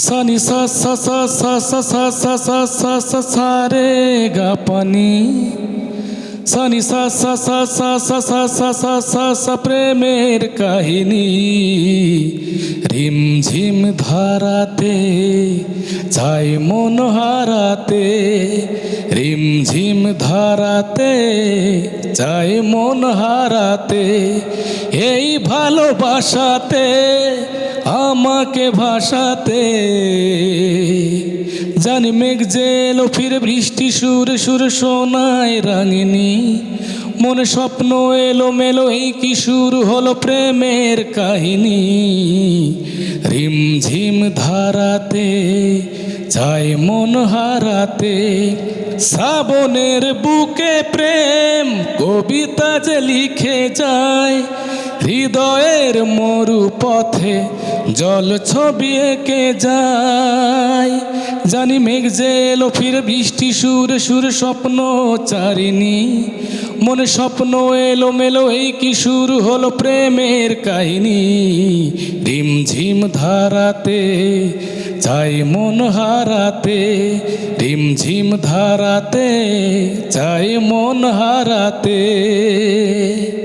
সানি সা সা সা সা সা সা সা সা সা সা সা রে গা পানি সানি সা সা সা সা সা সা সা সা সা সা প্রেমের কাহিনী রিমঝিম ধারাতে চাই মন হারাতে রিমঝিম ধারাতে চাই মন হারাতে এই ভালোবাসাতে আমাকে ভাসাতে জানি মেঘ যে এলো ফিরে বৃষ্টি সুরে সুরে শোনায় রাঙিনী মনে স্বপ্ন এলো মেলো এই কি শুরু হলো প্রেমের কাহিনী রিমঝিম ধারাতে চাই মন হারাতে শ্রাবণের বুকে প্রেম কবিতা যে লিখে যায় হৃদয়ের মরু পথে জল ছবি এঁকে যায় জানি মেঘ যে এলো ফিরে বৃষ্টি সুরে সুরে স্বপ্ন চারিণী মনে স্বপ্ন এলো মেলো এই কি শুরু হলো প্রেমের কাহিনী রিমঝিম ধারাতে চাই মন হারাতে রিমঝিম ধারাতে চাই মন হারাতে।